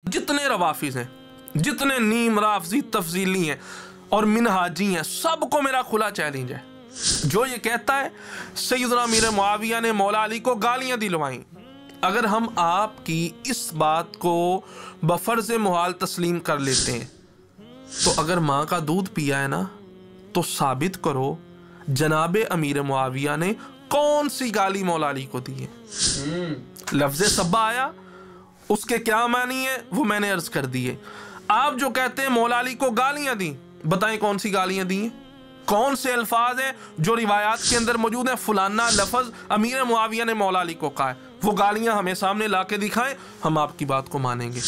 जितने रवाफिज हैं, जितने नीम राफजी तफजीली हैं और मिनहाजी हैं, सबको मेरा खुला चैलेंज है। जो ये कहता है सैयदना अमीर मुआविया ने मौला अली को गालियां दिलवाई, अगर हम आपकी इस बात को बफर्ज़ मुहाल तस्लीम कर लेते हैं तो अगर माँ का दूध पिया है ना तो साबित करो जनाबे अमीर मुआविया ने कौन सी गाली मौला अली को दी है। लफ्ज़ सब्बा आया, उसके क्या मानी है वो मैंने अर्ज कर दी है। आप जो कहते हैं मौला अली को गालियां दी, बताएं कौन सी गालियां दी हैं, कौन से अल्फाज हैं जो रिवायात के अंदर मौजूद हैं। फलाना लफ्ज़ अमीर मुआविया ने मौला अली को कहा है, वो गालियां हमें सामने ला के दिखाएं, हम आपकी बात को मानेंगे।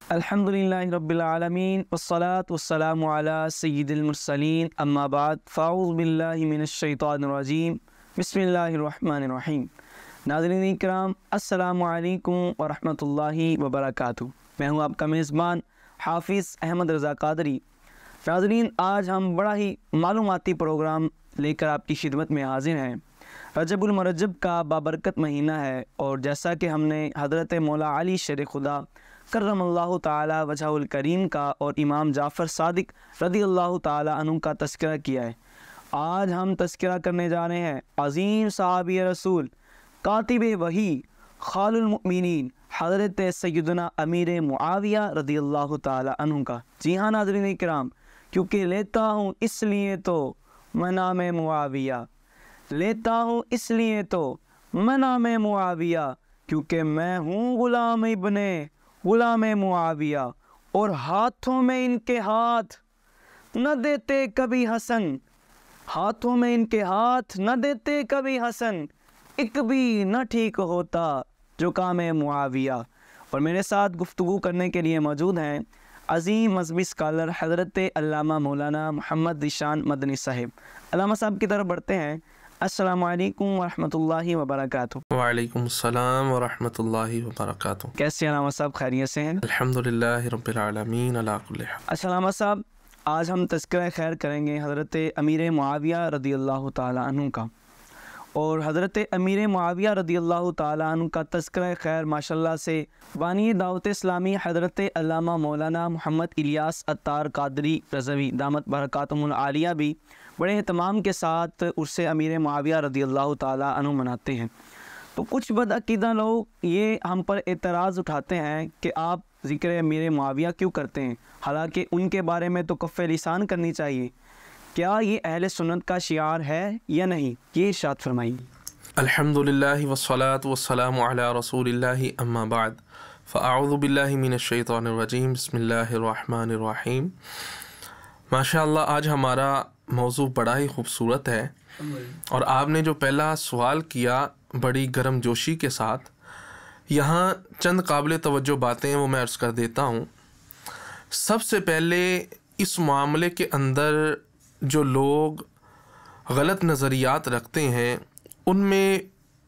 अल्हम्दुलिल्लाहि रब्बिल आलमीन वस्सलातु वस्सलामु अला सय्यिदिल मुरसलीन अम्मा बाद फ़अऊज़ु बिल्लाहि मिनश शैतानिर रजीम बिस्मिल्लाहिर रहमानिर रहीम। नाज़रीन इकराम, अस्सलामु अलैकुम व रहमतुल्लाहि व बरकातुहू। मैं हूँ आपका मेज़बान हाफिज़ अहमद रज़ा कादरी। नाज़रीन, आज हम बड़ा ही मालूमाती प्रोग्राम लेकर आपकी खिदमत में हाजिर हैं। रजबुल मुरज्जब का बाबरकत महीना है और जैसा कि हमने हज़रत मौला अली शेर खुदा करमल्लाहु ताला वजहुल करीम का और इमाम जाफ़र सादिक रज़ियल्लाहु ताला अन्हु का तज़किरा किया है, आज हम तज़किरा करने जा रहे हैं अज़ीम सहाबी रसूल कातिब वही खालुल मुमिनीन हज़रत सैयदना अमीर मुआविया रज़ियल्लाहु ताला अन्हु का। जी हाँ नाज़रीन इकराम, क्योंकि लेता हूँ इसलिए तो मैं नाम मुआविया, लेता हूँ इसलिए तो मैं नाम मुआविया, क्योंकि मैं हूँ ग़ुलाम इब्ने ग़ुलाम मुआविया और हाथों में इनके हाथ न देते कभी हसन, हाथों में इनके हाथ न देते कभी हसन, एक भी न ठीक होता जो काम मुआविया। और मेरे साथ गुफ्तगू करने के लिए मौजूद हैं अज़ीम मज़हबी स्कॉलर हज़रत अल्लामा मौलाना मोहम्मद ज़ीशान मदनी साहिब। अल्लामा साहब की तरफ बढ़ते हैं। अस्सलामु अलैकुम व रहमतुल्लाहि व बरकातुहू। वालेकुम अस्सलाम व रहमतुल्लाहि व बरकातुहू। कैसे अल्लामा साहब, खैरियत से हैं? अल्हम्दुलिल्लाहि रब्बिल आलमीन अला कुल्ली हाल। अच्छा अल्लामा साहब, आज हम तज़किरा खैर करेंगे हज़रत अमीर मुआविया रज़ियल्लाहु ताला अन्हु का। और हज़रत अमीर मुआविया रज़ियल्लाहु ताला अन्हु का तज़किरा खैर माशाल्लाह से बानी दावत इस्लामी हज़रत अल्लामा मौलाना मोहम्मद इलियास अत्तार कादरी रज़वी दामत बरकातुहुल आलिया भी बड़े एहतमाम के साथ उर्से अमीर मुआविया रज़ियल्लाहु ताला अन्हु मनाते हैं। तो कुछ बदअक़ीदा लोग ये हम पर एतराज़ उठाते हैं कि आप ज़िक्र अमीर मुआविया क्यों करते हैं, हालांकि उनके बारे में तो कफ़े लिसान करनी चाहिए। क्या ये अहले सुन्नत का शियार है या नहीं, ये इरशाद फरमाइए। अल्हम्दुलिल्लाहि वस्सलातु वस्सलामु अला रसूलिल्लाहि अम्मा बाद फ़अऊज़ु बिल्लाहि मिनश शैतानिर रजीम बिस्मिल्लाहिर रहमानिर रहीम। माशाअल्लाह, आज हमारा मौजू बड़ा ही खूबसूरत है और आपने जो पहला सवाल किया बड़ी गर्म जोशी के साथ, यहाँ चंद काबिल तवज्जो बातें वो मैं अर्ज़ कर देता हूँ। सबसे पहले इस मामले के अंदर जो लोग गलत नज़रियात रखते हैं उनमें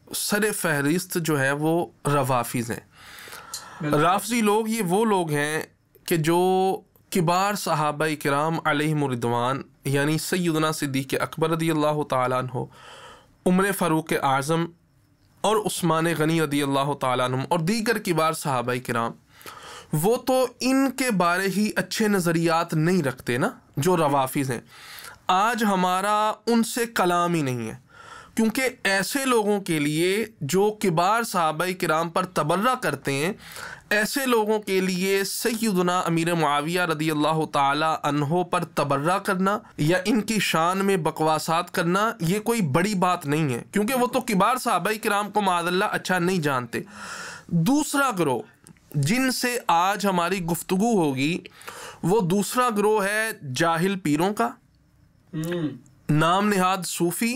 सर फहरिस्त जो है वो रवाफिज़ हैं। राफजी लोग ये वो लोग हैं कि जो किबार सहाबा किराम अलैहिमुर रिदवान यानी सैयदना सिद्दीक़ अकबर रज़ियल्लाहु ताला अन्हु, उमर फ़ारूक़ आज़म और उस्मान गनी रज़ियल्लाहु ताला अन्हुम और दीगर किबार सहाबा किराम, वो तो इनके बारे ही अच्छे नज़रियात नहीं रखते ना, जो रवाफिज़ हैं। आज हमारा उनसे कलाम ही नहीं है, क्योंकि ऐसे लोगों के लिए जो किबार सहाबा किराम पर तबर्रा करते हैं, ऐसे लोगों के लिए सैयदना अमीर मुआविया रज़ियल्लाहु ताला अन्हो पर तबर्रा करना या इनकी शान में बकवासात करना ये कोई बड़ी बात नहीं है, क्योंकि वो तो किबार सहाबा किराम को माअज़ल्लाह अच्छा नहीं जानते। दूसरा गिरोह जिनसे आज हमारी गुफ्तगू होगी वो दूसरा गिरोह है जाहिल पीरों का, नाम निहाद सूफ़ी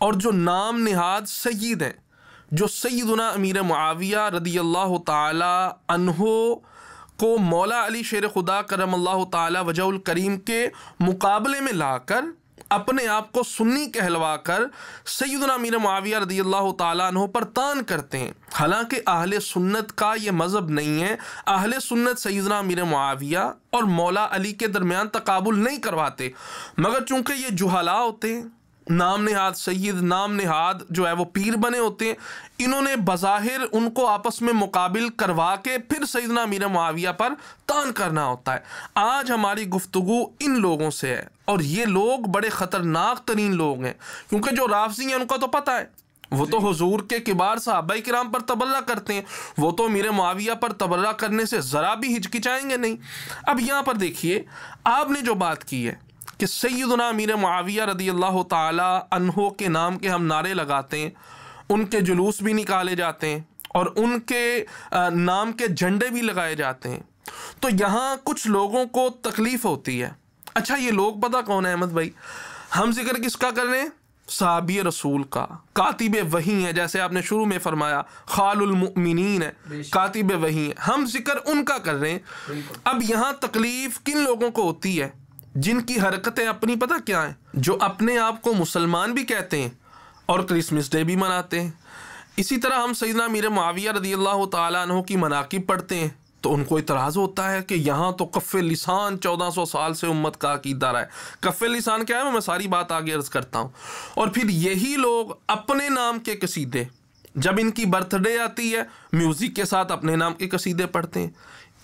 और जो नाम निहाद सय्यद हैं, जो सैयदना अमीर मुआविया रज़ियल्लाहु ताला अन्हो को मौला अली शेर खुदा करमल्लाहु ताला वजहुल करीम के मुकाबले में लाकर अपने आप को सुन्नी कहलवा कर सैयदना अमीर मुआविया रज़ियल्लाहु ताला अन्हो पर तान करते हैं। हालांकि अहले सुन्नत का ये मज़हब नहीं है। अहले सुन्नत सैयदना अमीर मुआविया और मौला अली के दरमियान तकाबुल नहीं करवाते, मगर चूँकि ये जुहला होते हैं, नाम नेहाद सैयद, नाम नेहाद जो है वो पीर बने होते हैं, इन्होंने बज़ाहिर उनको आपस में मुकाबिल करवा के फिर सैयदना अमीर मुआविया पर तान करना होता है। आज हमारी गुफ्तगू इन लोगों से है और ये लोग बड़े ख़तरनाक तरीन लोग हैं, क्योंकि जो राफ़ज़ी हैं उनका तो पता है, वो तो हुजूर के किबार सहाबा किराम पर तबर्रा करते हैं, वो तो अमीर मुआविया पर तबर्रा करने से ज़रा भी हिचकिचाएंगे नहीं। अब यहाँ पर देखिए, आपने जो बात की है कि सैयदना अमीर मुआविया रदियल्लाहु ताला अन्हो के नाम के हम नारे लगाते हैं, उनके जुलूस भी निकाले जाते हैं और उनके नाम के झंडे भी लगाए जाते हैं, तो यहाँ कुछ लोगों को तकलीफ़ होती है। अच्छा, ये लोग पता कौन है अहमद भाई? हम जिक्र किसका कर रहे हैं? सहाबी रसूल का, कातिब वही है, जैसे आपने शुरू में फरमाया खालुल मुमिनीन है, कातिब वही है, हम जिक्र उनका कर रहे हैं। अब यहाँ तकलीफ़ किन लोगों को होती है? जिनकी हरकतें अपनी पता क्या हैं, जो अपने आप को मुसलमान भी कहते हैं और क्रिसमस डे भी मनाते हैं। इसी तरह हम सैयदना अमीर मुआविया रदियल्लाहु ताला अन्हु की मनाकिब पढ़ते हैं तो उनको इतराज़ होता है कि यहाँ तो कफ़े लिसान 1400 साल से उम्मत का अकीदा रहा है। कफ़े लिसान क्या है, मैं सारी बात आगे अर्ज़ करता हूँ। और फिर यही लोग अपने नाम के कसीदे, जब इनकी बर्थडे आती है, म्यूज़िक के साथ अपने नाम के कसीदे पढ़ते हैं।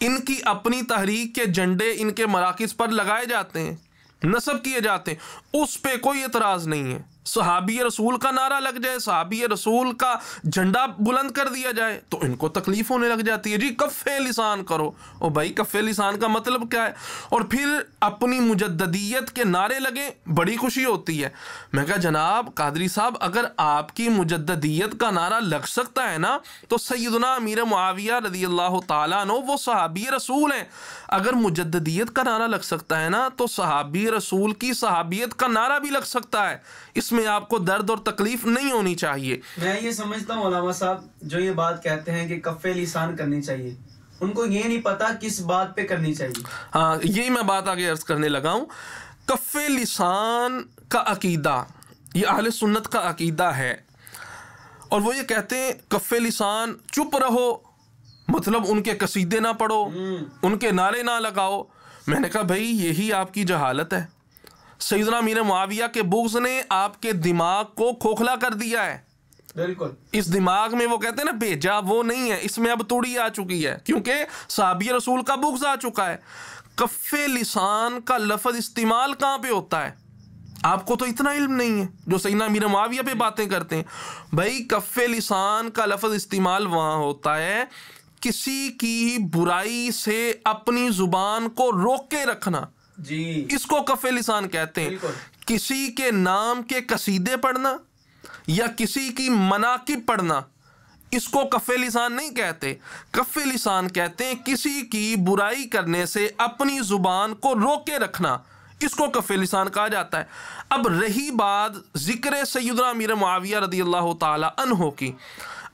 इनकी अपनी तहरीक के झंडे इनके मराकिज़ पर लगाए जाते हैं, नस्ब किए जाते हैं, उस पर कोई एतराज़ नहीं है। सहाबी रसूल का नारा लग जाए, सहाबी रसूल का झंडा बुलंद कर दिया जाए तो इनको तकलीफ़ होने लग जाती है। जी कफ़े लिसान करो, ओ भाई कफ़े लिसान का मतलब क्या है? और फिर अपनी मुजद्ददियत के नारे लगे, बड़ी खुशी होती है। मैं कहा जनाब कादरी साहब, अगर आपकी मुजद्ददियत का नारा लग सकता है ना, तो सैयदना अमीर मुआविया रदियल्लाहु ताला अन्हु वो सहाबी रसूल हैं। अगर मुजद्ददियत का नारा लग सकता है ना, तो सहाबी रसूल की सहाबियत का नारा भी लग सकता है। इसमें आपको दर्द और तकलीफ नहीं होनी चाहिए। मैं ये समझता हूँ मौलाना साहब, जो ये बात कहते हैं कि कफ़े लिसान करनी चाहिए, उनको ये नहीं पता किस बात पे करनी चाहिए। हाँ, यही मैं बात आगे अर्ज करने लगा हूँ। कफ़े लिसान का अकीदा ये अहले सुन्नत का अकीदा है, और वो ये कहते हैं कफ़े लिसान चुप रहो, मतलब उनके कसीदे ना पढ़ो, उनके नारे ना लगाओ। मैंने कहा भाई यही आपकी जहालत है। सैयदना अमीर मुआविया के बुग़्ज़ ने आपके दिमाग को खोखला कर दिया है। बिल्कुल, इस दिमाग में वो कहते हैं ना भेजा, वो नहीं है, इसमें अब तूड़ी आ चुकी है, क्योंकि सहाबी रसूल का बुग़्ज़ आ चुका है। कफ़े लिसान का लफ्ज़ इस्तेमाल कहाँ पे होता है? आपको तो इतना इल्म नहीं है जो सैयदना अमीर मुआविया पे बातें करते हैं। भाई कफ़े लिसान का लफ्ज़ इस्तेमाल वहाँ होता है किसी की बुराई से अपनी ज़ुबान को रोक के रखना जी, इसको कफ़े लिसान कहते हैं। किसी के नाम के कसीदे पढ़ना या किसी की मनाकिब पढ़ना, इसको कफ़े लिसान नहीं कहते। कफ़े लिसान कहते हैं किसी की बुराई करने से अपनी ज़ुबान को रोक के रखना, इसको कफ़े लिसान कहा जाता है। अब रही बात ज़िक्र सैयदना अमीर मुआविया रदियल्लाहु ताला अन्हु की।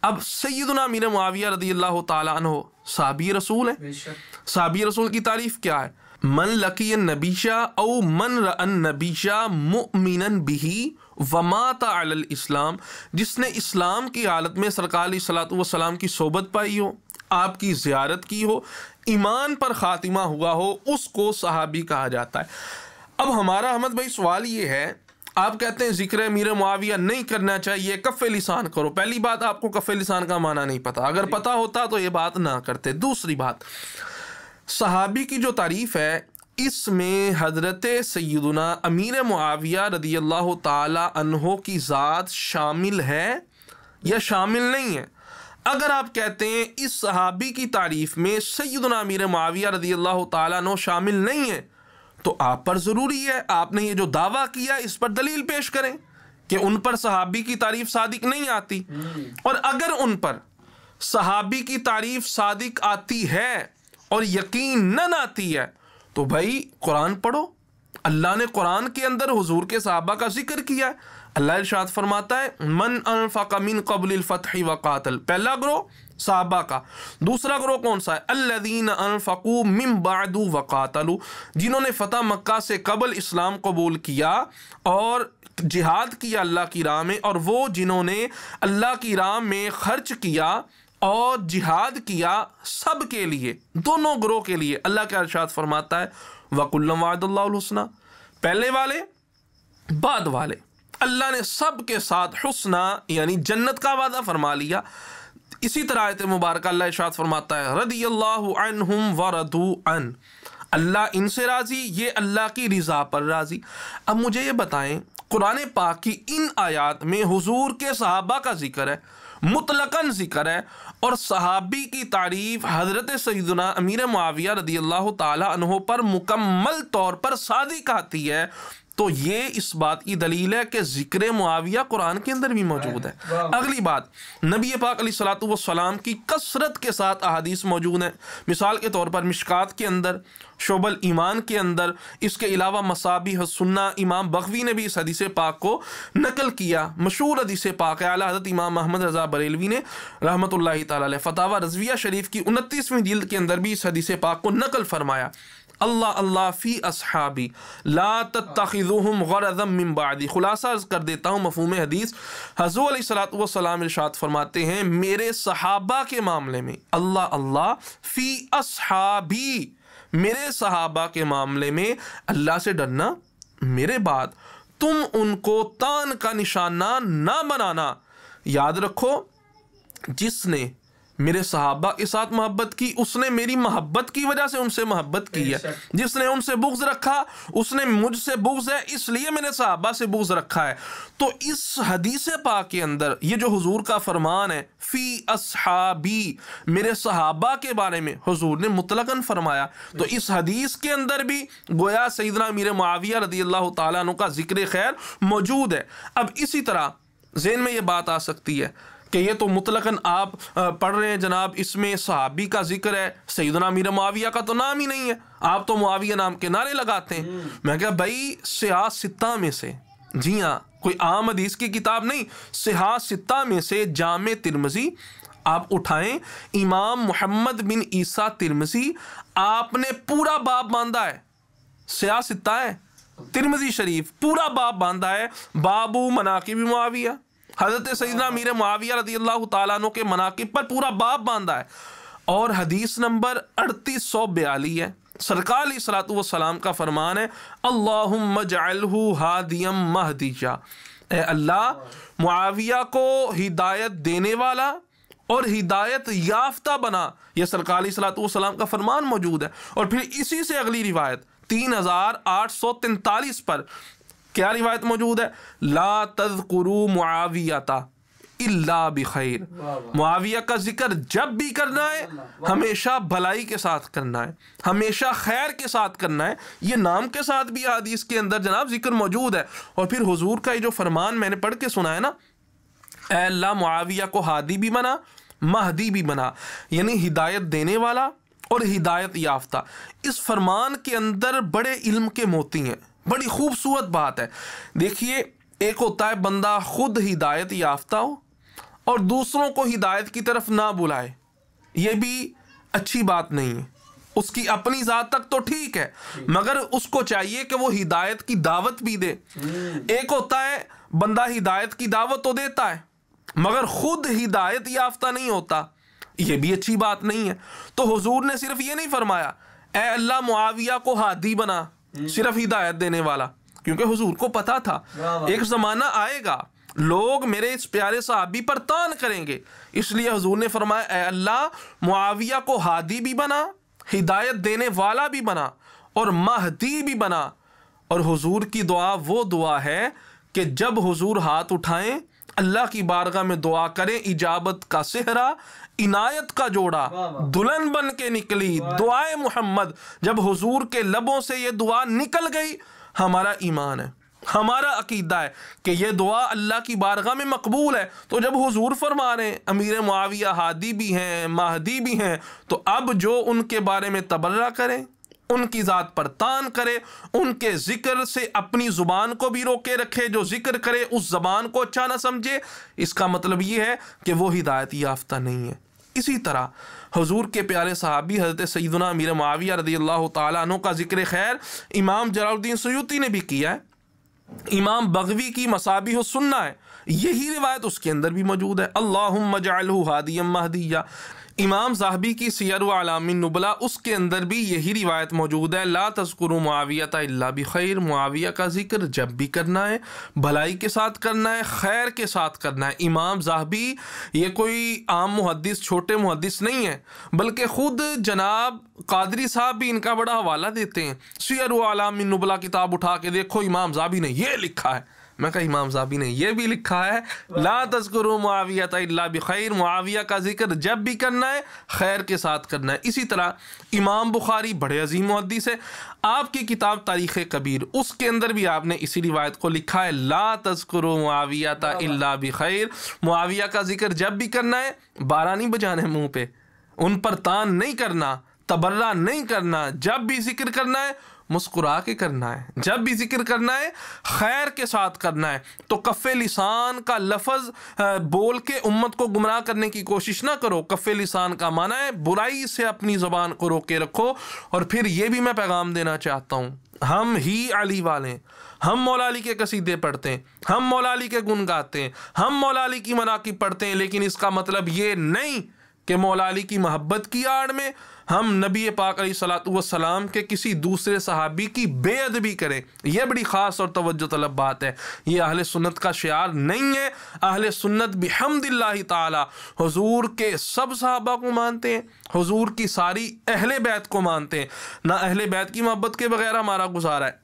अब सैयदना अमीर मुआविया रदियल्लाहु ताला अन्हु सहाबी रसूल है। सहाबी रसूल की तारीफ़ क्या है? मन लकी नबीशा औ मन रअन नबीशा मुमिनन बिही वमाता अलल इस्लाम, जिसने इस्लाम की हालत में सरकार अलैहिस्सलातु वस्सलाम की सोबत पाई हो, आपकी ज़ियारत की हो, ईमान पर ख़ातिमा हुआ हो, उसको सहाबी कहा जाता है। अब हमारा अहमद भाई सवाल ये है, आप कहते हैं ज़िक्र अमीर मुआविया नहीं करना चाहिए, कफ़े लिसान करो। पहली बात, आपको कफ़े लिसान का माना नहीं पता, अगर पता होता तो ये बात ना करते। दूसरी बात, सहाबी की जो तारीफ़ है इसमें हज़रत सैयदना अमीर मुआविया रदियल्लाहु ताला अन्हो की ज़ात शामिल है या शामिल नहीं है? अगर आप कहते हैं इस सहाबी की तारीफ़ में सैयदना अमीर मुआविया रदियल्लाहु ताला अन्हो शामिल नहीं है, तो आप पर ज़रूरी है, आपने ये जो दावा किया इस पर दलील पेश करें कि उन पर सहाबी की तारीफ़ सादिक नहीं आती। और अगर उन पर सहाबी की तारीफ़ सादिक आती है और यकीनन आती है, तो भाई कुरान पढ़ो। अल्लाह ने कुरान के अंदर हुजूर के सहाबा का जिक्र किया है। अल्लाह इरशाद फरमाता है मन अनफक़ मिन क़ब्लिल फ़त्हि व क़ातल, पहला ग्रोह सहाबा का। दूसरा ग्रोह कौन सा है? अल्लज़ीना अनफ़क़ू मिन बअदु व क़ातलू, जिन्होंने फ़तह मक्का से कबल इस्लाम कबूल किया और जिहाद किया अल्लाह की राह में, और वो जिन्होंने अल्लाह की राह में खर्च किया और जिहाद किया, सब के लिए, दोनों ग्रोह के लिए अल्लाह का इरशाद फरमाता है वकुल्लम वादल्लाहुल हुस्ना, पहले वाले बाद वाले। अल्लाह ने सब के साथ हुस्ना यानी जन्नत का वादा फरमा लिया। इसी तरह आयत मुबारक अल्लाह इरशाद फरमाता है रदियल्लाहु अन्हुम व रदू अन, अल्लाह इनसे राज़ी, ये अल्लाह की रिज़ा पर राज़ी। अब मुझे ये बताएं, कुरान पाक की इन आयात में हुजूर के सहाबा का जिक्र है, मुतलकन जिक्र है, और सहाबी की तारीफ हज़रत सैयदना अमीर मुआविया रदियल्लाहु ताला अन्हु पर मुकम्मल तौर पर सादिक आती है, तो ये इस बात की दलील है कि ज़िक्र मुआविया कुरान के अंदर भी मौजूद है। अगली बात, नबी पाक अलैहिस्सलातु वस्सलाम की कसरत के साथ अहादीस मौजूद हैं। मिसाल के तौर पर मिशकात के अंदर, शोबल ईमान के अंदर, इसके अलावा मसाबीह सुन्ना, इमाम बग़वी ने भी इस हदीस पाक को नकल किया। मशहूर हदीस पाक है, आला हज़रत इमाम अहमद रज़ा बरेलवी ने रहमतुल्लाहि ताला अलैह फतावा रज़विया शरीफ की 29वीं जिल्द के अंदर भी इस हदीस पाक को नकल फरमाया। अल्लाह अल्लाह फ़ी अस्हाबी ला तत्तखिज़ुहुम गरज़म मिन बादी। खुलासा कर देता हूँ मफ़हूम हदीस, हुज़ूर अलैहिस्सलातु वस्सलाम इरशाद फरमाते हैं मेरे सहाबा के मामले में, अल्लाह अल्लाह फ़ी अस्हाबी, मेरे सहाबा के मामले में अल्लाह से डरना, मेरे बाद तुम उनको तान का निशाना ना बनाना। याद रखो, जिसने मेरे सहाबा के साथ मोहब्बत की उसने मेरी मोहब्बत की वजह से उनसे मोहब्बत की है। जिसने उनसे बुग़्ज़ रखा उसने मुझसे बुग़्ज़ है, इसलिए मैंने सहाबा से बुग़्ज़ रखा है। तो इस हदीस पाक के अंदर ये जो हुजूर का फरमान है फ़ी अस्हाबी, मेरे सहाबा के बारे में हुजूर ने मुतलकन फरमाया, तो इस हदीस के अंदर भी गोया सैयदना अमीर मुआविया रज़ियल्लाहु ताला अन्हु का ज़िक्र खैर मौजूद है। अब इसी तरह ज़हन में ये बात आ सकती है कि ये तो मुतलकन आप पढ़ रहे हैं जनाब, इसमें सहाबी का जिक्र है, सैयदना अमीर मुआविया का तो नाम ही नहीं है, आप तो मुआविया नाम के नारे लगाते हैं। मैं कहा भाई सिहा सित्ता में से, जी हाँ, कोई आम हदीस की किताब नहीं, सिहा सित्ता में से जामे तिरमिज़ी आप उठाएं, इमाम मोहम्मद बिन ईसा तिरमिज़ी, आपने पूरा बाब बांधा है, सिहा सित्ता है तिरमिज़ी शरीफ, पूरा बाब बांधा है, बाबू मनाकिब मुआविया, हज़रत सैयदना अमीर मुआविया रज़ियल्लाहु ताला अन्हु के मनाकिब पर पूरा बाब बांधा है। और हदीस नंबर 3842 है, सरकार अलैहिस्सलातु वस्सलाम का फरमान है अल्लाहुम्मा जअलहु हादियम महदिया, ए अल्लाह मुआविया को हिदायत देने वाला और हिदायत याफ्ता बना। यह सरकार अलैहिस्सलातु वस्सलाम का फरमान मौजूद है। और फिर इसी से अगली रिवायत 3843 पर क्या रिवायत मौजूद है, ला तज़कुरू मुआवियता इल्ला बिखैर, मुआविया का जिक्र जब भी करना है हमेशा भलाई के साथ करना है, हमेशा खैर के साथ करना है। ये नाम के साथ भी हदीस के अंदर जनाब जिक्र मौजूद है। और फिर हुजूर का ये जो फरमान मैंने पढ़ के सुना है ना, ऐ अल्लाह मुआविया को हादी भी बना, महदी भी बना, यानी हिदायत देने वाला और हिदायत याफ्ता। इस फरमान के अंदर बड़े इल्म के मोती हैं, बड़ी खूबसूरत बात है। देखिए, एक होता है बंदा खुद हिदायत याफ्ता हो और दूसरों को हिदायत की तरफ ना बुलाए, ये भी अच्छी बात नहीं है। उसकी अपनी ज़ात तक तो ठीक है, मगर उसको चाहिए कि वो हिदायत की दावत भी दे। एक होता है बंदा हिदायत की दावत तो देता है मगर खुद हिदायत याफ्ता नहीं होता, ये भी अच्छी बात नहीं है। तो हुजूर ने सिर्फ ये नहीं फरमाया ऐ अल्लाह मुआविया को हादी बना, सिर्फ हिदायत देने वाला, क्योंकि हुजूर को पता था एक ज़माना आएगा लोग मेरे इस प्यारे सहाबी पर तान करेंगे, इसलिए हुजूर ने फरमाया ऐ अल्लाह मुआविया को हादी भी बना, हिदायत देने वाला भी बना और महदी भी बना। और हुजूर की दुआ वो दुआ है कि जब हुजूर हाथ उठाएं अल्लाह की बारगाह में दुआ करें, इजाबत का सेहरा, इनायत का जोड़ा दुल्हन बन के निकली दुआए मोहम्मद। जब हुजूर के लबों से ये दुआ निकल गई, हमारा ईमान है, हमारा अकीदा है कि ये दुआ अल्लाह की बारगाह में मकबूल है। तो जब हुजूर फरमा रहे हैं अमीर मुआविया हादी भी हैं, महदी भी हैं, तो अब जो उनके बारे में तबर्रा करें, उनकी ज़ात पर तान करे, उनके ज़िक्र से अपनी ज़ुबान को भी रोके रखे, जो ज़िक्र करे उस ज़बान को अच्छा ना समझे, इसका मतलब ये है कि वो हिदायत याफ्ता नहीं है। इसी तरह हुजूर के प्यारे सहाबी हज़रत सैयदना अमीर मुआविया रज़ियल्लाहु ताला अन्हु का ज़िक्र खैर इमाम जलालुद्दीन सुयूती ने भी किया है, इमाम बग़वी की मसाबीह सुन्ना है, यही रिवायत उसके अंदर भी मौजूद है, अल्लाहुम्मा जअलहु हादियम महदिया। इमाम ज़ाहबी की सियर व अलामिन नुबला उसके अंदर भी यही रिवायत मौजूद है, ला तज़कुरु मुआविया इल्ला बिखैर, मुआविया का जिक्र जब भी करना है भलाई के साथ करना है, खैर के साथ करना है। इमाम ज़ाहबी ये कोई आम मुहद्दिस, छोटे मुहद्दिस नहीं है, बल्कि ख़ुद जनाब कादरी साहब भी इनका बड़ा हवाला देते हैं। सियर व अलामिन नुबला किताब उठा के देखो, इमाम ज़ाहबी ने ये लिखा है। मैं कहा इमाम ज़ाहबी ने ये भी लिखा है, ला तज़कुरु मुआविया इल्ला बिखैर, मुआविया का जिक्र जब भी करना है खैर के साथ करना है। इसी तरह इमाम बुखारी बड़े अजीम मुहद्दिस है, आपकी किताब तारीख़ कबीर उसके अंदर भी आपने इसी रिवायत को लिखा है, ला तज़कुरु मुआविया इल्ला बिखैर, मुआविया का जिक्र जब भी करना है बारह नहीं बजाने मुँह पे, उन पर तान नहीं करना, तबर्रा नहीं करना, जब भी जिक्र करना है मुस्कुरा के करना है, जब भी जिक्र करना है खैर के साथ करना है। तो कफ़े लिसान का लफ्ज़ बोल के उम्मत को गुमराह करने की कोशिश ना करो। कफ़े लिसान का माना है बुराई से अपनी ज़बान को रोके रखो। और फिर ये भी मैं पैगाम देना चाहता हूँ, हम ही अली वाले हैं, हम मौला अली के कसीदे पढ़ते हैं, हम मौला अली के गुन गाते हैं, हम मौला अली की मनाक़िब पढ़ते हैं, लेकिन इसका मतलब ये नहीं कि मौला अली की मोहब्बत की आड़ में हम नबी पाक अलैहिस्सलातु वस्सलाम के किसी दूसरे सहाबी की बेअदबी करें। यह बड़ी ख़ास और तवज्जो तलब बात है। ये अहले सुन्नत का शियार नहीं है। अहले सुन्नत बिहम्दिल्लाहि ताला हुजूर के सब सहाबा को मानते हैं, हुजूर की सारी अहले बैत को मानते हैं। ना अहले बैत की मोहब्बत के बगैर हमारा गुजारा है,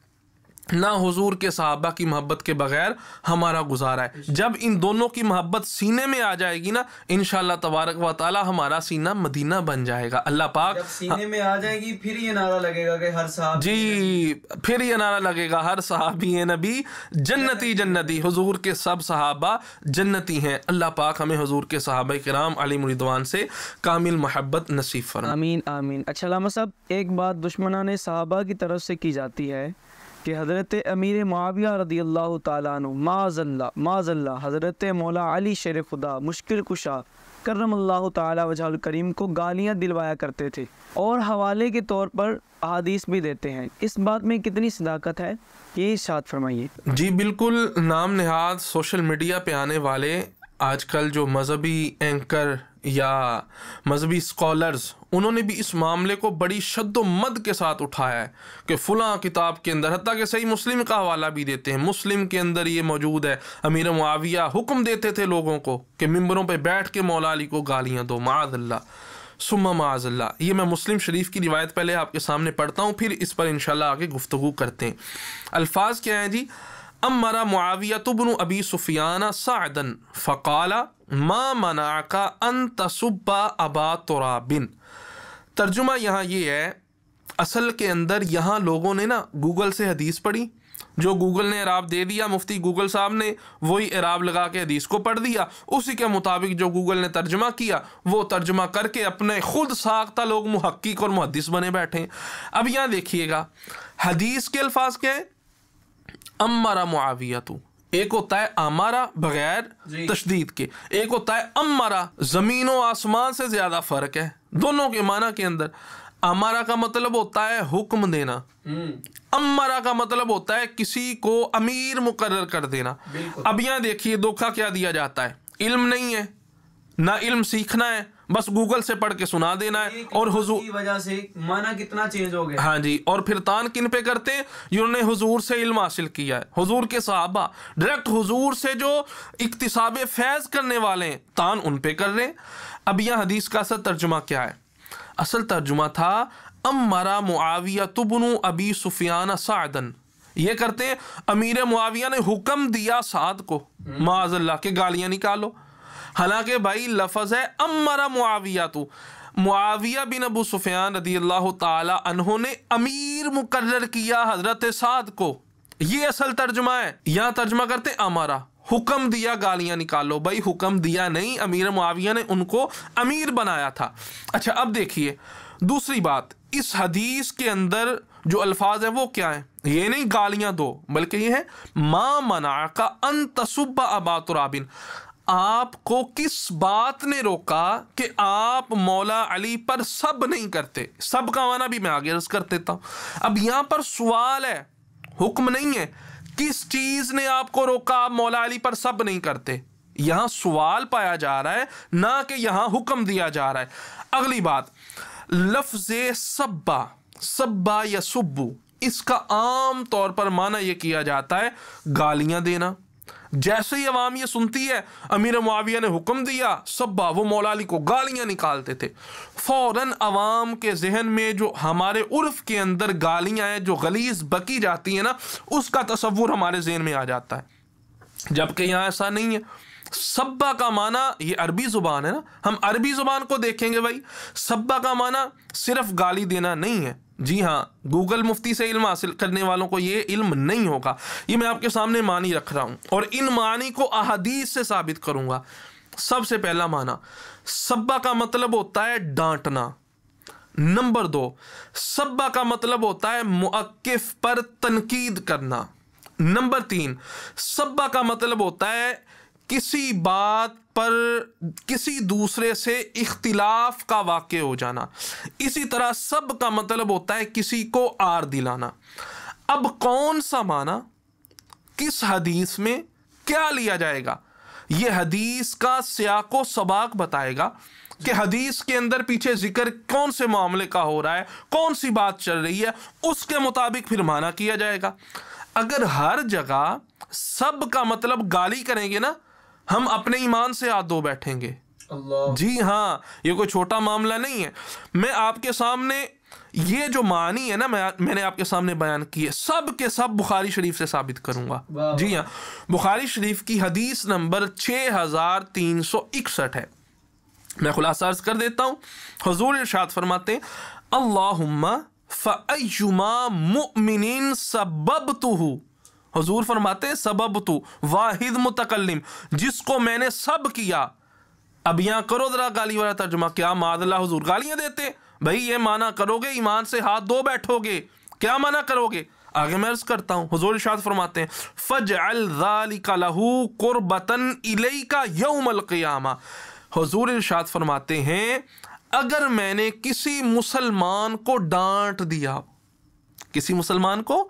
ना हुजूर के सहाबा की मोहब्बत के बगैर हमारा गुजारा है। जब इन दोनों की मोहब्बत सीने में आ जाएगी ना, इंशाअल्लाह तबारक व तआला हमारा सीना मदीना बन जाएगा। अल्लाह पाक जब सीने में आ जाएगी फिर ये नारा लगेगा कि हर साहब जी, फिर ये नारा लगेगा हर सहाबी नबी जन्नती जन्नती, हुजूर के सब सहाबा जन्नती हैं। अल्लाह पाक हमें हुजूर के सहाबा किराम अलैहिम रिदवान से कामिल मोहब्बत नसीब फरमाए। आमीन आमीन। अच्छा लामा साहब, एक बात दुश्मनाने सहाबा की तरफ से की जाती है कि हज़रत अमीर मुआविया रदियल्लाहु ताला अन्हु माज़ल्ला हज़रत मौला अली शेर खुदा मुश्किल कुशा करमल्लाहु ताला वजहुल करीम को गालियाँ दिलवाया करते थे और हवाले के तौर पर अहादीस भी देते हैं। इस बात में कितनी सदाकत है, ये इरशाद फरमाइए। जी बिल्कुल, नाम नहाद सोशल मीडिया पे आने वाले आजकल जो मजहबी एंकर या मजहबी स्कॉलर्स, उन्होंने भी इस मामले को बड़ी शद्दोमद के साथ उठाया है कि फ़लाँ किताब के अंदर, हत्ता कि सही मुस्लिम का हवाला भी देते हैं, मुस्लिम के अंदर ये मौजूद है, अमीर मुआविया हुक्म देते थे लोगों को कि मिंबरों पे बैठ के मौला अली को गालियाँ दो, माअज़ल्लाह सुम्मा माअज़ल्लाह। ये मैं मुस्लिम शरीफ की रिवायत पहले आपके सामने पढ़ता हूँ, फिर इस पर इंशाल्लाह आगे गुफ्तगू करते हैं। अल्फाज क्या हैं जी, अम्मरा मुआविया इब्नु अबी सुफियान साअदन फ़क़ाला मा मनाअका अन तसुब्बा अबा तुराबिन। तर्जुमा यहाँ ये है, असल के अंदर यहाँ लोगों ने ना गूगल से हदीस पढ़ी, जो गूगल ने इराब दे दिया, मुफ्ती गूगल साहब ने वही इराब लगा के हदीस को पढ़ दिया, उसी के मुताबिक जो गूगल ने तर्जुमा किया वो तर्जुमा करके अपने खुद साख्ता लोग मुहक्किक और मुहद्दिस बने बैठे। अब यहाँ देखिएगा हदीस के अल्फाज क्या है, अम्मारा मुआवियतु, एक होता है अमारा बगैर तशदीद के, एक होता है अम्मारा, ज़मीन व आसमान से ज़्यादा फ़र्क है दोनों के माना के अंदर। अमारा का मतलब होता है हुक्म देना, अम्मारा का मतलब होता है किसी को अमीर मुकर्रर कर देना। अब यहाँ देखिए धोखा क्या दिया जाता है, इल्म नहीं है ना इल्म सीखना है, बस गूगल से पढ़ के सुना देना है, और हुजूर की वजह से माना कितना चेंज हो गया। हाँ जी, और फिर तान किन पे करते हैं, जिन्होंने हुजूर से इल्म हासिल किया है, हुजूर के सहाबा डायरेक्ट हुजूर से जो इक्तिसाबे फैज़ करने वाले हैं, तान उन पे कर रहे हैं। अब यह हदीस का असल तर्जुमा क्या है, असल तर्जुमा था अम्मरा मुआविया इब्नु अबी सुफियान साअदन, ये करते हैं अमीर मुआविया ने हुक्म दिया साद को माअज़ल्लाह के गालियाँ निकालो। हालांकि भाई लफ्ज़ है अम्मरा मुआविया, तो मुआविया बिन अबू सुफियान रदियल्लाहु ताला अन्हु ने अमीर मुकर्रर किया हजरत साद को, ये असल तर्जुमा है। यहाँ तर्जुमा करते अमारा, हुक्म दिया गालियाँ निकालो, भाई हुक्म दिया नहीं, अमीर मुआविया ने उनको अमीर बनाया था। अच्छा अब देखिए दूसरी बात, इस हदीस के अंदर जो अल्फाज है वो क्या है, ये नहीं गालियाँ दो, बल्कि ये है मा मनाअका अन तसुब्बा अबा तुराबिन, आपको किस बात ने रोका कि आप मौला अली पर सब नहीं करते। सब का माना भी मैं आगे अर्ज कर देता हूँ। अब यहाँ पर सवाल है, हुक्म नहीं है, किस चीज़ ने आपको रोका आप मौला अली पर सब नहीं करते। यहाँ सवाल पाया जा रहा है, ना कि यहाँ हुक्म दिया जा रहा है। अगली बात, लफ्ज़े सब्बा, सब्बा या सुब्बू, इसका आम तौर पर माना यह किया जाता है गालियां देना। जैसे ही अवाम ये सुनती है अमीर मुआविया ने हुक्म दिया सब्बा, वो मौला अली को गालियां निकालते थे, फौरन अवाम के जहन में जो हमारे उर्फ के अंदर गालियां हैं, जो गलीज बकी जाती हैं ना, उसका तसव्वुर हमारे जहन में आ जाता है। जबकि यहाँ ऐसा नहीं है। सब्बा का माना, ये अरबी ज़ुबान है ना, हम अरबी ज़ुबान को देखेंगे भाई। सब्बा का माना सिर्फ गाली देना नहीं है। जी हाँ, गूगल मुफ्ती से इल्म हासिल करने वालों को ये इल्म नहीं होगा। ये मैं आपके सामने मानी रख रहा हूँ और इन मानी को अहादीस से साबित करूँगा। सबसे पहला माना, सब्बा का मतलब होता है डांटना। नंबर 2, सब्बा का मतलब होता है मुअक्किफ पर तनकीद करना। नंबर 3, सब्बा का मतलब होता है किसी बात पर किसी दूसरे से इख्तिलाफ का वाक़े हो जाना। इसी तरह सब का मतलब होता है किसी को आर दिलाना। अब कौन सा माना किस हदीस में क्या लिया जाएगा, यह हदीस का सियाको सबाक बताएगा कि हदीस के अंदर पीछे जिक्र कौन से मामले का हो रहा है, कौन सी बात चल रही है, उसके मुताबिक फिर माना किया जाएगा। अगर हर जगह सब का मतलब गाली करेंगे ना, हम अपने ईमान से हाथ धो बैठेंगे। जी हाँ, ये कोई छोटा मामला नहीं है। मैं आपके सामने ये जो मानी है ना, मैंने आपके सामने बयान की है, सब के सब बुखारी शरीफ से साबित करूंगा। जी हाँ, बुखारी शरीफ की हदीस नंबर 6361 है। मैं खुलासा अर्ज कर देता हूँ। हुजूर इरशाद फरमाते हैं, अल्लाहुम्मा फ़अय्युमा मुअमिनिन सबबतुहु। हुजूर फरमाते हैं सबबतु वाहिद मुतकल्लिम, जिसको मैंने सब किया। अब यहाँ करो जरा गाली वाला तर्जुमा, क्या मादल्ला हुजूर गालियां देते? भाई ये माना करोगे ईमान से हाथ धो बैठोगे, क्या माना करोगे? आगे मैं अर्ज करता हूँ। हुजूर इरशाद फरमाते हैं, फजअल ज़ालिका लहू कुर्बतन इलैका यौमल क़ियामा। हुजूर इरशाद फरमाते हैं, अगर मैंने किसी मुसलमान को डांट दिया, किसी मुसलमान को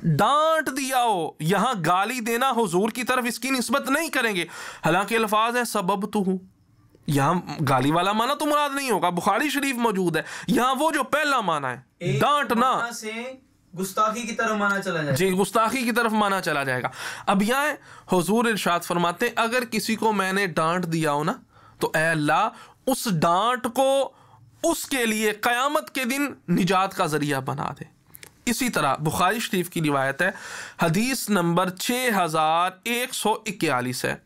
डांट दिया हो, यहां गाली देना हुजूर की तरफ इसकी निस्बत नहीं करेंगे। हालांकि अल्फाज है सबब तू हूं, यहां गाली वाला माना तो मुराद नहीं होगा, बुखारी शरीफ मौजूद है। यहां वो जो पहला माना है डांटना से गुस्ताखी की तरफ माना चला जाएगा। जी, गुस्ताखी की तरफ माना चला जाएगा। अब यहाँ हुजूर इरशाद फरमाते हैं, अगर किसी को मैंने डांट दिया हो ना, तो ऐ अल्लाह उस डांट को उसके लिए क़यामत के दिन निजात का जरिया बना दे। इसी तरह बुखारी शरीफ की रिवायत है, हदीस नंबर 6141 है,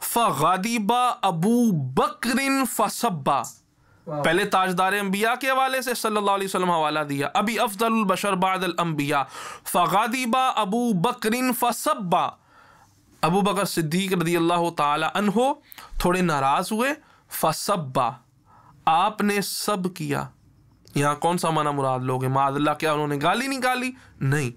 फ़ग़ादिबा अबू बकरिन फ़सब्बा। पहले ताजदार अंबिया के हवाले से सल्लल्लाहु अलैहि वसल्लम हवाला दिया, अभी अफ़ज़लुल बशर बादल अंबिया, फ़ग़ादिबा अबू बकरिन फ़सब्बा। अबू बकर सिद्दीक रज़ियल्लाहु ताला अन्हो थोड़े नाराज़ हुए, फ़सब्बा, आपने सब किया। यहाँ कौन सा माना मुराद लोगे? मादल्ला, क्या उन्होंने गाली निकाली? नहीं,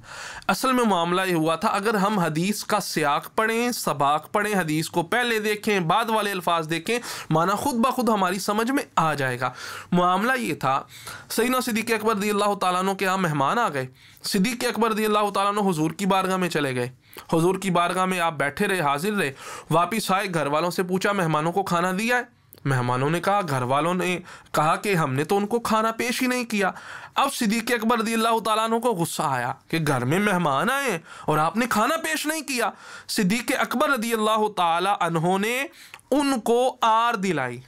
असल में मामला ये हुआ था, अगर हम हदीस का सियाक पढ़ें, सबाक पढ़ें, हदीस को पहले देखें, बाद वाले अल्फाज देखें, माना खुद ब खुद हमारी समझ में आ जाएगा। मामला ये था, सैयदना सिद्दीक़ अकबर रज़ियल्लाहु ताला अन्हु के यहाँ मेहमान आ गए। सिद्दीक़ अकबर रज़ियल्लाहु ताला अन्हु हुजूर की बारगाह में चले गए। हुजूर की बारगाह में आप बैठे रहे, हाजिर रहे, वापिस आए, घर वालों से पूछा मेहमानों को खाना दिया है? मेहमानों ने कहा, घर वालों ने कहा कि हमने तो उनको खाना पेश ही नहीं किया। अब सिद्दीक़ अकबर रज़ियल्लाहु ताला अन्हु को गुस्सा आया कि घर में मेहमान आए और आपने खाना पेश नहीं किया। सिद्दीक़ अकबर रज़ियल्लाहु ताला अन्हु ने उनको आर दिलाई,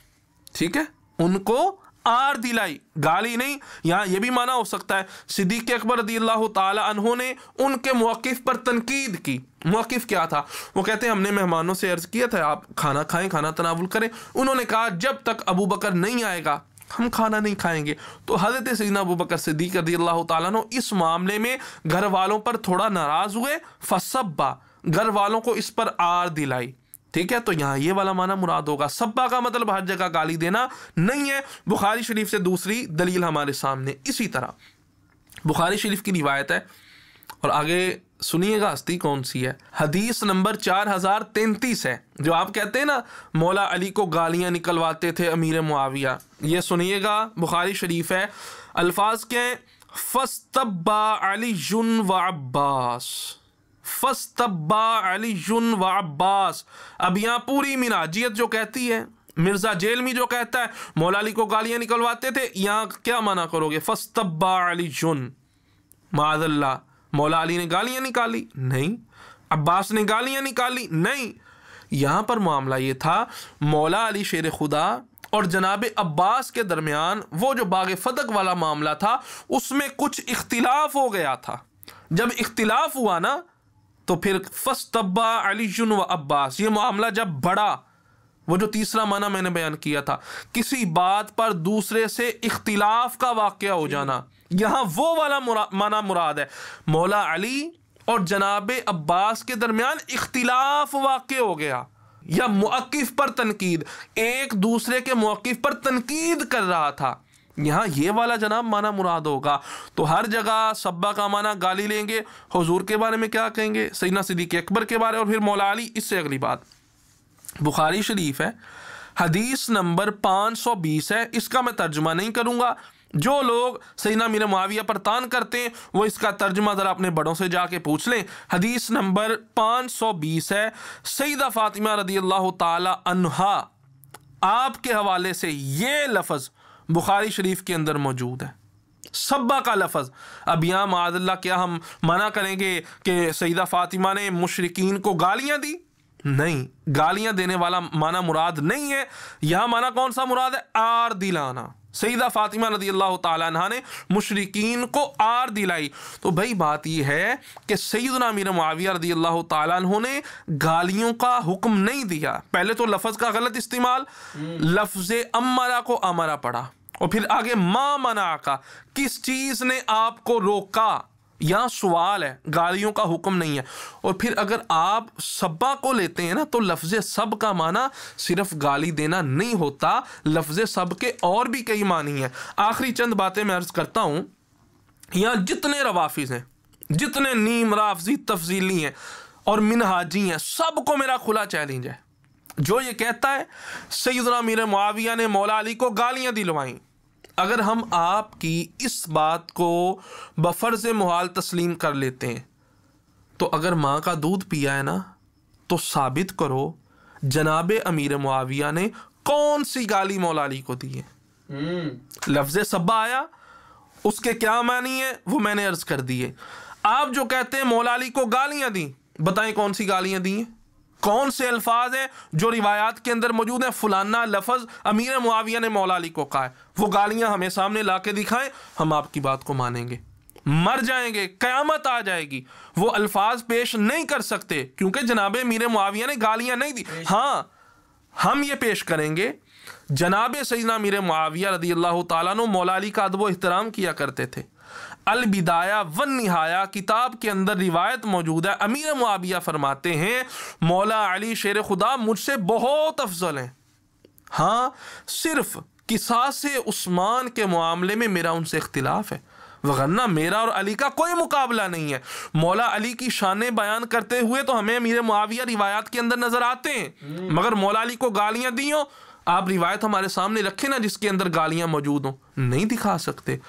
ठीक है, उनको आर दिलाई, गाली नहीं। यहाँ ये भी माना हो सकता है, सिद्दीक़ अकबर रज़ियल्लाहु ताला अन्हु ने उनके मौक़िफ़ पर तनकीद की। मौक़िफ़ क्या था? वो कहते हैं हमने मेहमानों से अर्ज़ किया था आप खाना खाएं, खाना तनावुल करें। उन्होंने कहा जब तक अबू बकर नहीं आएगा हम खाना नहीं खाएंगे। तो हज़रत सैयदना अबू बकर सिद्दीक़ रज़ियल्लाहु ताला अन्हु इस मामले में घर वालों पर थोड़ा नाराज़ हुए, फ़सब्बा, घर वालों को इस पर आर दिलाई। ठीक है, तो यहाँ ये वाला माना मुराद होगा। सब्बा का मतलब हर जगह गाली देना नहीं है। बुखारी शरीफ से दूसरी दलील हमारे सामने इसी तरह बुखारी शरीफ की रिवायत है, और आगे सुनिएगा हस्ती कौन सी है। हदीस नंबर 4033 है। जो आप कहते हैं ना मौला अली को गालियाँ निकलवाते थे अमीर मुआविया, ये सुनिएगा, बुखारी शरीफ है, अल्फाज के फस्तब्बा अलीयुन व अब्बास, फस्तब्बा अलीयुन व अब्बास। अब यहाँ पूरी मिनाजियत जो कहती है, मिर्जा जेलमी जो कहता है मौला अली को गालियां निकलवाते थे, यहाँ क्या माना करोगे? फस्तब्बा अलीयुन, माअल्लाह मौला अली ने गालियां निकाली? नहीं। अब्बास ने गालियां निकाली? नहीं। यहाँ पर मामला ये था, मौला अली शेर खुदा और जनाब अब्बास के दरमियान वो जो बाग़ फदक वाला मामला था उसमें कुछ इख्तिलाफ हो गया था। जब इख्तिलाफ हुआ ना तो फिर फस्तब्बा अलीयुन व अब्बास, ये मामला जब बढ़ा, वो जो तीसरा माना मैंने बयान किया था, किसी बात पर दूसरे से इख्तिलाफ का वाक़या हो जाना, यहाँ वो वाला माना मुराद है। मौला अली और जनाब अब्बास के दरमियान इख्तिलाफ वाक़ हो गया, या मुअक्किफ पर तनकीद, एक दूसरे के मुअक्किफ पर तनकीद कर रहा था, यहाँ ये वाला जनाब माना मुराद होगा। तो हर जगह सब्बा का माना गाली लेंगे, हुजूर के बारे में क्या कहेंगे, सैयदना सिद्दीक़ अकबर के बारे, और फिर मौला अली। इससे अगली बात बुखारी शरीफ है, हदीस नंबर 520 है, इसका मैं तर्जुमा नहीं करूँगा। जो लोग सैयदना मीर मुआविया पर तान करते हैं वो इसका तर्जुमा ज़रा अपने बड़ों से जाके पूछ लें। हदीस नंबर 520 है, सैयदा फ़ातिमा रज़ियल्लाहु ताला अन्हा आपके हवाले से ये लफ्ज़ बुखारी शरीफ के अंदर मौजूद है, सब्बा का लफ्ज़। अब यहाँ माअल्लाह क्या हम मना करेंगे कि सैयदा फ़ातिमा ने मुशरिकीन को गालियाँ दी? नहीं, गालियाँ देने वाला माना मुराद नहीं है। यहाँ माना कौन सा मुराद है? आर दिलाना। सैयदा फ़ातिमा रज़ियल्लाहु ताला अन्हा ने मुशरिकीन को आर दिलाई। तो भाई बात यह है कि सैयदना मीर मुआविया रज़ियल्लाहु ताला अन्हु ने गालियों का हुक्म नहीं दिया। पहले तो लफ्ज़ का गलत इस्तेमाल, लफ्ज़ अमरा को अमरा पड़ा, और फिर आगे मा मना का, किस चीज़ ने आपको रोका, यहाँ सवाल है, गालियों का हुक्म नहीं है। और फिर अगर आप सब्बा को लेते हैं ना तो लफ्ज़ सब का माना सिर्फ गाली देना नहीं होता, लफ्ज़ सब के और भी कई मानी हैं। आखिरी चंद बातें मैं अर्ज़ करता हूँ, यहाँ जितने रवाफिज़ हैं, जितने नीम राफजी तफजीली हैं और मिनहाजी हैं, सबको मेरा खुला चैलेंज है। जो ये कहता है सैयदना मीर मुआविया ने मौला अली को गालियाँ दिलवाईं, अगर हम आपकी इस बात को बफ़र्ज़ मुहाल तस्लीम कर लेते हैं तो अगर माँ का दूध पिया है ना तो साबित करो जनाब अमीर मुआविया ने कौन सी गाली मौला अली को दी है। लफ्ज़ सब्बा आया, उसके क्या मानी है वो मैंने अर्ज़ कर दिए। आप जो कहते हैं मौला अली को गालियाँ दी, बताएं कौन सी गालियाँ दी हैं, कौन से अल्फाज हैं जो रिवायात के अंदर मौजूद हैं, फलाना लफ्ज़ अमीर मुआविया ने मौला अली को कहा है, वो गालियाँ हमें सामने ला के दिखाएं, हम आपकी बात को मानेंगे। मर जाएंगे, क़यामत आ जाएगी, वो अल्फाज पेश नहीं कर सकते क्योंकि जनाब मीर मुआविया ने गालियाँ नहीं दी। हाँ, हम ये पेश करेंगे, जनाब सैयदना मीर मुआविया रज़ियल्लाहु ताला अन्हु मौला अली का अदब व एहतराम किया करते थे। अल बिदाया वन निहाया किताब के अंदर रिवायत मौजूद है, अमीर मुआविया फरमाते हैं मौला अली शेर खुदा मुझसे बहुत अफजल हैं। हाँ, सिर्फ किसास उस्मान के मामले में मेरा उनसे इख्तिलाफ है, वगरना मेरा और अली का कोई मुकाबला नहीं है। मौला अली की शान बयान करते हुए तो हमें अमीर मुआविया रिवायात के अंदर नजर आते हैं, मगर मौला अली को गालियाँ दी हो, आप रिवायत हमारे सामने रखें ना जिसके अंदर गालियाँ मौजूद हों, नहीं दिखा सकते।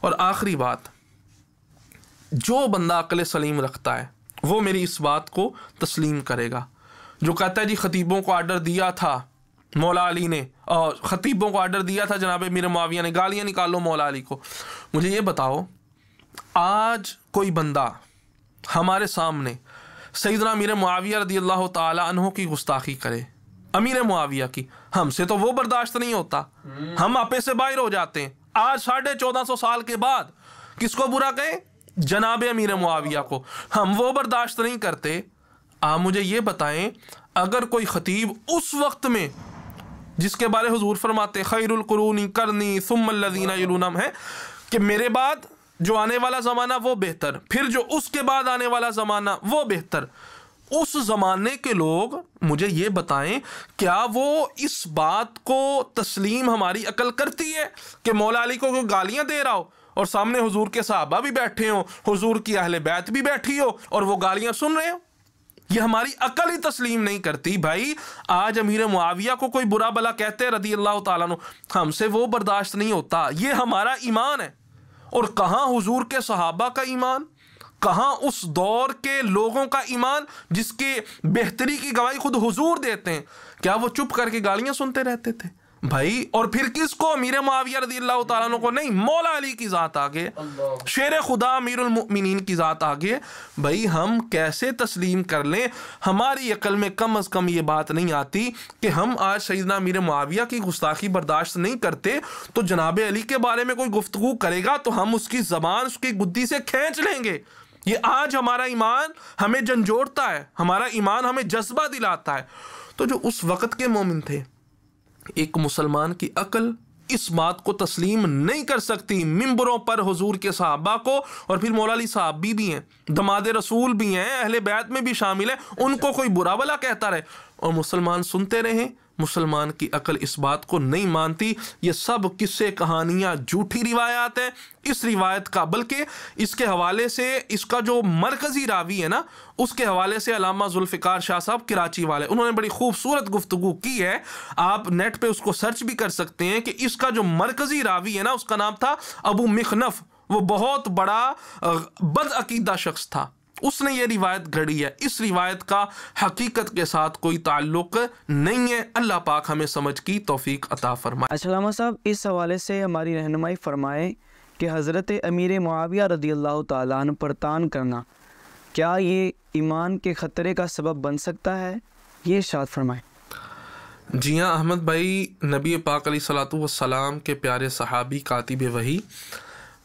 और आखिरी बात, जो बंदा अक्ल सलीम रखता है वो मेरी इस बात को तस्लीम करेगा। जो कहता है जी खतीबों को आर्डर दिया था मौला अली ने, और खतीबों को आर्डर दिया था जनाब मीर मुआविया ने, गालियाँ निकालो मौला अली को। मुझे ये बताओ, आज कोई बंदा हमारे सामने सैयदना मीर मुआविया रज़ियल्लाहु ताला अन्हु की गुस्ताखी करे, अमीर मुआविया की, हमसे तो वो बर्दाश्त नहीं होता, हम आपे से बाहर हो जाते हैं। आज 1450 साल के बाद किसको बुरा कहें? जनाब अमीर मुआविया को, हम वो बर्दाश्त नहीं करते। आप मुझे ये बताएं, अगर कोई खतीब उस वक्त में जिसके बारे हुजूर फरमाते खैरुल कुरूनी करनी सुम्मल लज़ीना यलूनहुम है कि मेरे बाद जो आने वाला ज़माना वो बेहतर, फिर जो उसके बाद आने वाला ज़माना वो बेहतर, उस ज़माने के लोग मुझे ये बताएं क्या वो इस बात को तस्लीम हमारी अकल करती है कि मौला अली को गालियाँ दे रहा हो और सामने हुजूर के सहाबा भी बैठे हो, हुजूर की अहले बैत भी बैठी हो और वो गालियाँ सुन रहे हो? ये हमारी अकल ही तस्लीम नहीं करती। भाई आज अमीर मुआविया को कोई बुरा भला कहते हैं रज़ियल्लाहु ताला अन्हु, हमसे वो बर्दाश्त नहीं होता। ये हमारा ईमान है। और कहाँ हुजूर के सहाबा का ईमान, कहाँ उस दौर के लोगों का ईमान जिसके बेहतरी की गवाही खुद हुजूर देते हैं, क्या वो चुप करके गालियां सुनते रहते थे भाई? और फिर किसको? अमीर मुआविया रज़ियल्लाहु ताला अन्हु को नहीं, मौला अली की ज़ात आगे, शेर खुदा अमीरुल मुमिनीन की ज़ात आगे। भाई हम कैसे तस्लीम कर लें? हमारी अकल में कम अज़ कम ये बात नहीं आती कि हम आज सैयदना अमीर मुआविया की गुस्ताखी बर्दाश्त नहीं करते, तो जनाब अली के बारे में कोई गुफ्तगू करेगा तो हम उसकी ज़बान उसकी गुद्दी से खींच लेंगे। ये आज हमारा ईमान हमें झंझोड़ता है, हमारा ईमान हमें जज्बा दिलाता है। तो जो उस वक़्त के मोमिन थे, एक मुसलमान की अकल इस बात को तस्लीम नहीं कर सकती। मिंबरों पर हुजूर के सहाबा को, और फिर मौला अली साहब भी हैं, दमाद रसूल भी हैं, अहले बैत में भी शामिल है, उनको कोई बुरा भला कहता रहे और मुसलमान सुनते रहे। मुसलमान की अकल इस बात को नहीं मानती। ये सब किस्से कहानियाँ झूठी रिवायात हैं। इस रिवायत का, बल्कि इसके हवाले से इसका जो मरकज़ी रावी है ना, उसके हवाले से अल्लामा जुल्फ़िकार शाह साहब कराची वाले, उन्होंने बड़ी खूबसूरत गुफ्तगू की है। आप नेट पे उसको सर्च भी कर सकते हैं कि इसका जो मरकज़ी रावी है ना, उसका नाम था अबू मिखनफ। वो बहुत बड़ा बदअकीदा शख्स था, उसने ये रिवायत गढ़ी है। इस रिवायत का हकीकत के साथ कोई ताल्लुक नहीं है। अल्लाह पाक हमें समझ की तौफीक अता फरमाए। अच्छा अल्लामा साहब, इस हवाले से हमारी रहनुमाई फरमाए कि हज़रत अमीर मुआविया रज़ियल्लाहु ताला अन्हु पर तान करना, क्या ये ईमान के ख़तरे का सबब बन सकता है? ये इरशाद फरमाए। जी हाँ अहमद भाई, नबी पाक अलैहिस्सलातु वस्सलाम के प्यारे सहाबी कातिब वही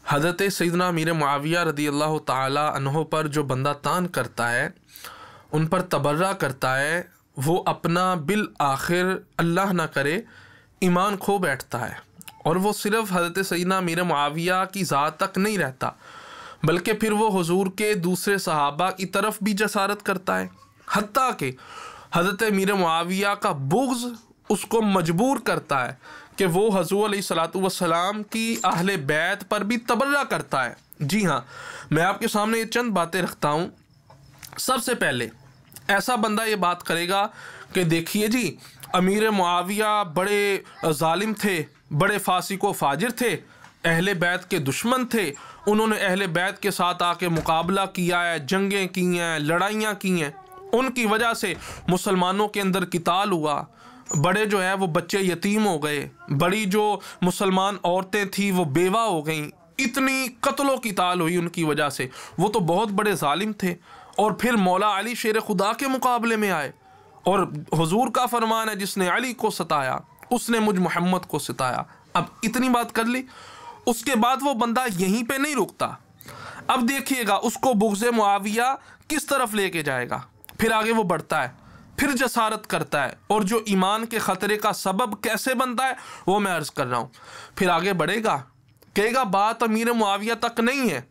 हज़रत सैयदना अमीर मुआविया रज़ियल्लाहु ताला अन्हु पर जो बंदा तान करता है, उन पर तबर्रा करता है, वो अपना बिल आखिर अल्लाह ना करे ईमान खो बैठता है। और वो सिर्फ़ हज़रत सैयदना अमीर मुआविया की ज़ात तक नहीं रहता, बल्कि फिर वो हुजूर के दूसरे सहाबा की तरफ भी जसारत करता है। हत्ता कि हज़रत अमीर मुआविया का बुग़्ज़ उसको मजबूर करता है कि वो हुज़ूर अलैहिस्सलातु वस्सलाम की अहले बैत पर भी तबर्रा करता है। जी हाँ, मैं आपके सामने ये चंद बातें रखता हूँ। सबसे पहले ऐसा बंदा ये बात करेगा कि देखिए जी, अमीर मुआविया बड़े जालिम थे, बड़े फासिक व फाजिर थे, अहले बैत के दुश्मन थे, उन्होंने अहले बैत के साथ आके मुकाबला किया है, जंगें की हैं, लड़ाइयाँ की हैं, उनकी वजह से मुसलमानों के अंदर किताल हुआ, बड़े जो है वो बच्चे यतीम हो गए, बड़ी जो मुसलमान औरतें थी वो बेवा हो गईं, इतनी कत्लो किताल हुई उनकी वजह से। वो तो बहुत बड़े जालिम थे। और फिर मौला अली शेर खुदा के मुकाबले में आए, और हुजूर का फरमान है, जिसने अली को सताया उसने मुझ मोहम्मद को सताया। अब इतनी बात कर ली, उसके बाद वो बंदा यहीं पे नहीं रुकता। अब देखिएगा उसको बुग़्ज़े मुआविया किस तरफ लेके जाएगा। फिर आगे वो बढ़ता है, फिर जसारत करता है, और जो ईमान के ख़तरे का सबब कैसे बनता है वो मैं अर्ज़ कर रहा हूँ। फिर आगे बढ़ेगा, कहेगा बात अमीर मुआविया तक नहीं है।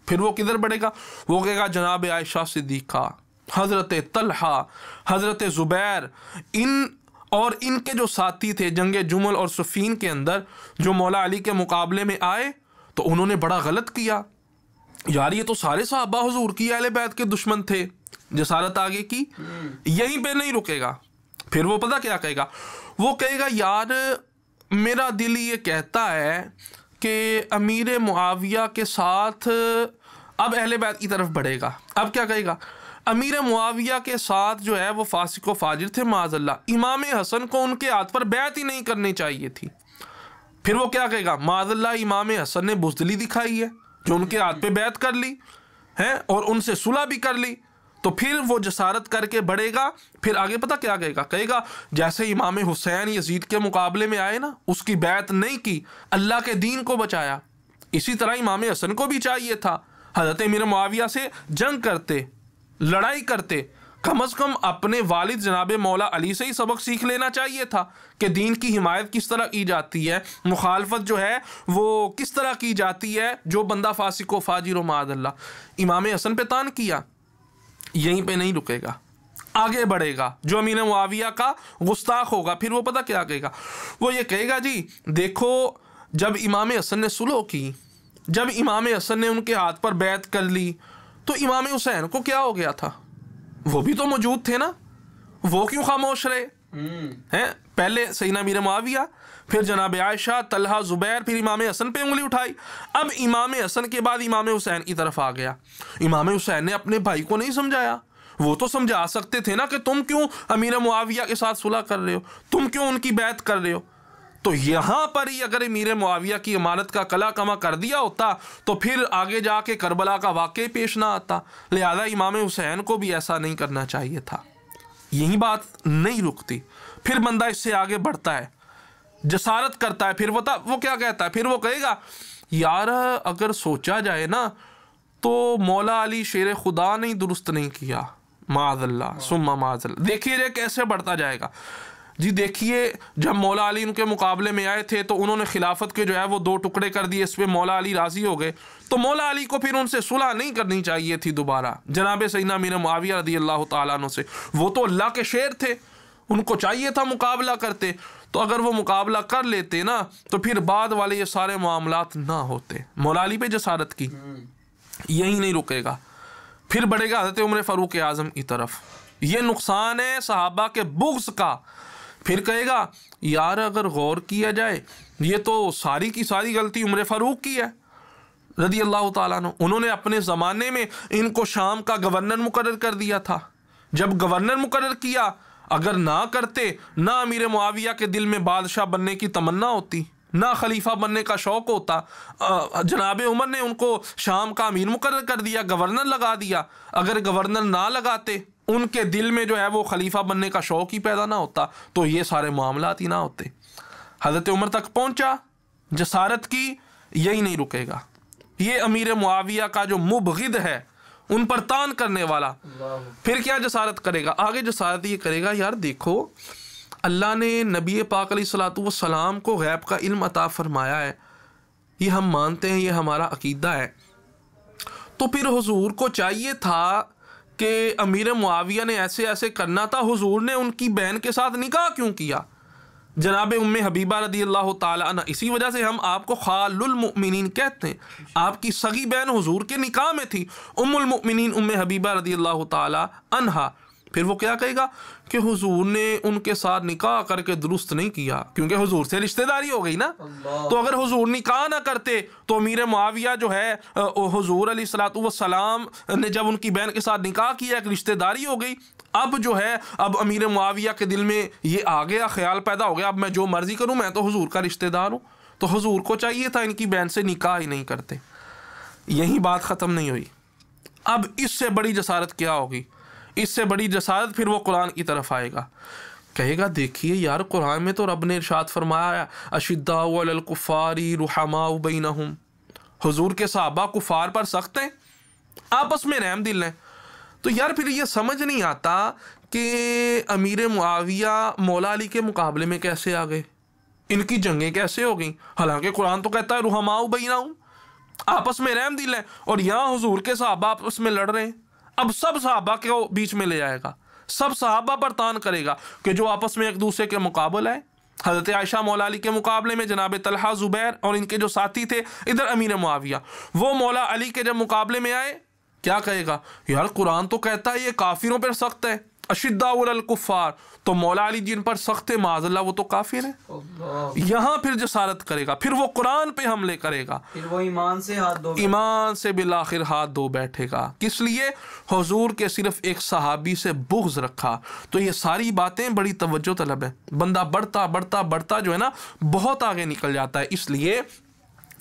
फिर वो किधर बढ़ेगा? वो कहेगा जनाब आयशा सिद्दीक़ा, हज़रत तलहा, हज़रत ज़ुबैर, इन और इनके जो साथी थे जंग जुमल और सफ़ीन के अंदर, जो मौला अली के मुकाबले में आए, तो उन्होंने बड़ा गलत किया। यार ये तो सारे सहाबा हुजूर की अहले बैत के दुश्मन थे। जसारत आगे की, यहीं पे नहीं रुकेगा। फिर वो पता क्या कहेगा? वो कहेगा यार मेरा दिल ये कहता है कि अमीर मुआविया के साथ, अब अहले बैत की तरफ बढ़ेगा। अब क्या कहेगा? अमीर मुआविया के साथ जो है वो फासिक व फाजिर थे माज़अल्लाह, इमाम हसन को उनके हाथ पर बैत ही नहीं करनी चाहिए थी। फिर वो क्या कहेगा? माज़अल्लाह इमाम हसन ने बुज़दिली दिखाई है, जो उनके हाथ पे बैत कर ली है और उनसे सुलह भी कर ली। तो फिर वो जसारत करके बढ़ेगा। फिर आगे पता क्या कहेगा? कहेगा जैसे इमाम हुसैन यजीद के मुकाबले में आए ना, उसकी बैत नहीं की, अल्लाह के दीन को बचाया, इसी तरह इमाम हसन को भी चाहिए था हज़रत अमीर मुआविया से जंग करते, लड़ाई करते, कम अज़ कम अपने वालिद जनाब मौला अली से ही सबक सीख लेना चाहिए था कि दीन की हिमायत किस तरह की जाती है, मुखालफत जो है वो किस तरह की जाती है, जो बंदा फासिक व फाजिर व माअल्लाह। इमाम हसन पे तान किया, यहीं पे नहीं रुकेगा, आगे बढ़ेगा। जो अमीर मुआविया का गुस्ताख होगा, फिर वो पता क्या कहेगा? वो ये कहेगा जी देखो, जब इमाम हसन ने सुलह की, जब इमाम हसन ने उनके हाथ पर बैत कर ली, तो इमाम हुसैन को क्या हो गया था? वो भी तो मौजूद थे ना, वो क्यों खामोश रहे हैं? पहले सैयदना अमीर मुआविया, फिर जनाब आयशा, तलहा, ज़ुबैर, फिर इमाम हसन पे उंगली उठाई। अब इमाम हसन के बाद इमाम हुसैन की तरफ आ गया। इमाम हुसैन ने अपने भाई को नहीं समझाया। वो तो समझा सकते थे ना कि तुम क्यों अमीर मुआविया के साथ सुलह कर रहे हो, तुम क्यों उनकी बैत कर रहे हो। तो यहाँ पर ही अगर अमीर मुआविया की इमारत का कला कमा कर दिया होता तो फिर आगे जाके करबला का वाक़या पेश ना आता। लिहाजा इमाम हुसैन को भी ऐसा नहीं करना चाहिए था। यही बात नहीं रुकती, फिर बंदा इससे आगे बढ़ता है, जसारत करता है। फिर वो क्या कहता है, फिर वो कहेगा यार अगर सोचा जाए ना तो मौला अली शेर खुदा ने दुरुस्त नहीं किया, माज़अल्लाह सुम्मा माज़अल्लाह। देखिए ये कैसे बढ़ता जाएगा जी। देखिए जब मौला अली उनके मुकाबले में आए थे तो उन्होंने खिलाफत के जो है वो 2 टुकड़े कर दिए। इस पर मौला अली राज़ी हो गए, तो मौला अली को फिर उनसे सुलह नहीं करनी चाहिए थी दोबारा जनाब सैयदना अमीर मुआविया रज़ी अल्लाह तआला अन्हु से। वो तो अल्लाह के शेर थे, उनको चाहिए था मुकाबला करते। तो अगर वो मुकाबला कर लेते ना तो फिर बाद वाले ये सारे मामलात ना होते। मौला अली पे जसारत की। यही नहीं रुकेगा, फिर बढ़ेगा हज़रत उमर फ़ारूक आज़म की तरफ। ये नुकसान है सहाबा के बुग़्ज़ का। फिर कहेगा यार अगर गौर किया जाए ये तो सारी की सारी गलती उमर फ़ारूक की है रज़ी अल्लाह तआला अन्हु। उन्होंने अपने ज़माने में इनको शाम का गवर्नर मुकर्रर कर दिया था। जब गवर्नर मुकर्रर किया, अगर ना करते ना अमीर मुआविया के दिल में बादशाह बनने की तमन्ना होती, ना खलीफा बनने का शौक़ होता। जनाब उमर ने उनको शाम का अमीर मुकर्रर कर दिया, गवर्नर लगा दिया। अगर गवर्नर ना लगाते, उनके दिल में जो है वो खलीफा बनने का शौक़ ही पैदा ना होता, तो ये सारे मामलात ही ना होते। हज़रत उमर तक पहुँचा, जसारत की। यही नहीं रुकेगा। ये अमीर मुआविया का जो मुबग़िद है, उन पर तान करने वाला, फिर क्या जसारत करेगा, आगे जसारत ये करेगा यार देखो अल्लाह ने नबी पाक अलैहिस्सलातु वस्सलाम को गैब का इल्म अता फरमाया है, ये हम मानते हैं, ये हमारा अकीदा है। तो फिर हुजूर को चाहिए था कि अमीर मुआविया ने ऐसे ऐसे करना था। हुजूर ने उनकी बहन के साथ निकाह क्यों किया, जनाब उम्मे हबीबा रदी अल्लाह ताला अन्हा। इसी वजह से हम आपको खालुल मुमिनीन कहते हैं। आपकी सगी बहन हुजूर के निकाह में थी, उम्मुल मुमिनीन उम्मे हबीबा रदी अल्लाह ताला अन्हा। फिर वो क्या कहेगा कि हुजूर ने उनके साथ निकाह करके दुरुस्त नहीं किया, क्योंकि हुजूर से रिश्तेदारी हो गई ना। तो अगर हुजूर निकाह ना करते तो अमीर मुआविया जो है हुजूर अलैहिस्सलातु वस्सलाम ने जब उनकी बहन के साथ निकाह किया, एक रिश्तेदारी हो गई। अब जो है अब अमीर मुआविया के दिल में ये आ गया, ख्याल पैदा हो गया, अब मैं जो मर्जी करूँ, मैं तो हुजूर का रिश्तेदार हूँ। तो हुजूर को चाहिए था इनकी बहन से निकाह ही नहीं करते। यही बात ख़त्म नहीं हुई। अब इससे बड़ी जसारत क्या होगी, इससे बड़ी जसारत फिर वो कुरान की तरफ आएगा, कहेगा देखिए यार कुरान में तो रब ने इरशाद फरमाया अशिद्दाउ अलल कुफ़ारी रुहमाउ बैनहुम। हुजूर के सहाबा कुफ़ार पर सख्त हैं, आपस में रहम दिल हैं। तो यार फिर ये समझ नहीं आता कि अमीर मुआविया मौला अली के मुकाबले में कैसे आ गए, इनकी जंगें कैसे हो गई। हालांकि कुरान तो कहता है रुहमाउ बैनहुम, आपस में रहम दिल है, और यहाँ हुजूर के सहाबा आपस में लड़ रहे हैं। अब सब सहाबा के बीच में ले जाएगा, सब सहाबा पर तान करेगा कि जो आपस में एक दूसरे के मुकाबला है। हज़रत आयशा मौला अली के मुकाबले में जनाब तलहा, ज़ुबैर और इनके जो साथी थे, इधर अमीर मुआविया। वो मौला अली के जब मुकाबले में आए, क्या कहेगा यार कुरान तो कहता है ये काफिरों पर सख्त है, अशिद्दाउ अलल कुफ़ार, तो मौला अली जिन पर सख्त है माज़अल्लाह वो तो काफिर है। यहाँ फिर जसारत करेगा, फिर वो कुरान पे हमले करेगा, फिर वो ईमान से हाथ धो, ईमान से बिलाखिर हाथ धो बैठेगा। किस लिए, हुजूर के सिर्फ एक सहाबी से बुग़्ज़ रखा। तो ये सारी बातें बड़ी तवज्जो तलब है। बंदा बढ़ता बढ़ता बढ़ता जो है ना बहुत आगे निकल जाता है। इसलिए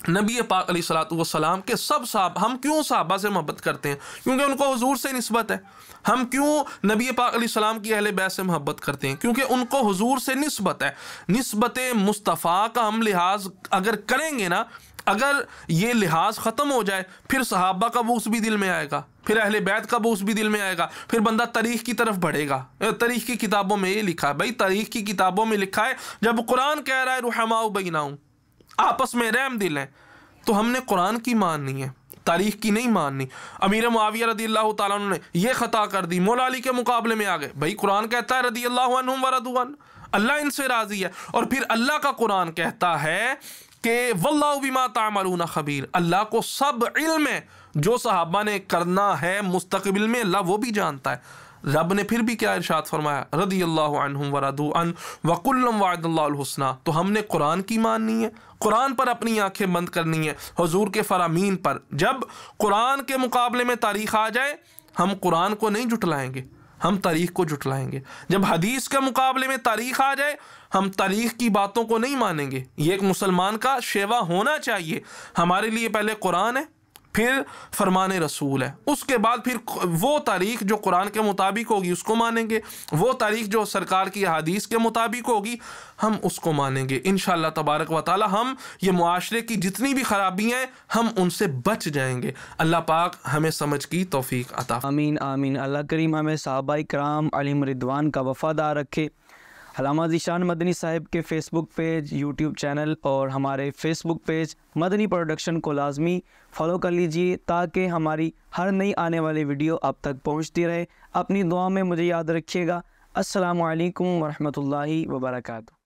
नबी पाक अलैहिस्सलातु वस्सलाम के सब साहब, हम क्यों सहाबा से मोहब्बत करते हैं, क्योंकि उनको हुजूर से निस्बत है। हम क्यों नबी पाक अलैहिस्सलाम की अहले बैत से मोहब्बत करते हैं, क्योंकि उनको हुजूर से निस्बत है। निस्बत मुस्तफ़ा का हम लिहाज अगर करेंगे ना, अगर ये लिहाज ख़त्म हो जाए, फिर सहाबा का बुग़्ज़ भी दिल में आएगा, फिर अहले बैत का बुग़्ज़ भी दिल में आएगा, फिर बंदा तारीख़ की तरफ बढ़ेगा। तारीख़ की किताबों में ये लिखा है, भाई तारीख़ की किताबों में लिखा है, जब कुरान कह रहा है रुहमाउ बैनहुम, आपस में रहम दिल है, तो हमने कुरान की माननी है, तारीख़ की नहीं माननी। अमीर मुआविया रदी अल्लाह ताला अन्हु ने ये ख़ता कर दी, मौला अली के मुकाबले में आ गए। भाई कुरान कहता है रदी अल्लाहु अन्हुम व रदू अन, अल्लाह इनसे राज़ी है। और फिर अल्लाह का कुरान कहता है कि वल्लाहु बिमा तामलून खबीर, अल्लाह को सब इल्म है, जो सहाबा ने करना है मुस्तक़बिल में अल्लाह वो भी जानता है। रब ने फिर भी क्या इरशाद फरमाया, रदियल्लाहु अन्हुम व रदू अन व कुल्लम वअदल्लाहुल हुस्ना। तो हमने कुरान की माननी है, कुरान पर अपनी आंखें बंद करनी है, हुजूर के फरामीन पर। जब कुरान के मुकाबले में तारीख आ जाए, हम कुरान को नहीं जुटलाएंगे, हम तारीख को जुटलाएंगे। जब हदीस के मुकाबले में तारीख आ जाए, हम तारीख की बातों को नहीं मानेंगे। ये एक मुसलमान का शेवा होना चाहिए। हमारे लिए पहले कुरान है, फिर फरमान रसूल है, उसके बाद फिर वो तारीख जो कुरान के मुताबिक होगी उसको मानेंगे, वो तारीख जो सरकार की हदीस के मुताबिक होगी हम उसको मानेंगे। इंशाअल्लाह तबारक व तआला हम ये मुआशरे की जितनी भी खराबियाँ हैं हम उनसे बच जाएंगे। अल्लाह पाक हमें समझ की तौफीक अता। आमीन आमीन। अल्लाह करीम हमें सहाबाए किराम अलैहिम रिदवान का वफ़ादार रखे। अल्लामा ज़ीशान मदनी साहिब के फ़ेसबुक पेज, यूट्यूब चैनल और हमारे फ़ेसबुक पेज मदनी प्रोडक्शन को लाजमी फ़ॉलो कर लीजिए ताकि हमारी हर नई आने वाली वीडियो आप तक पहुंचती रहे। अपनी दुआ में मुझे याद रखिएगा। अस्सलामु अलैकुम वरहमतुल्लाहि वबरकातुहू।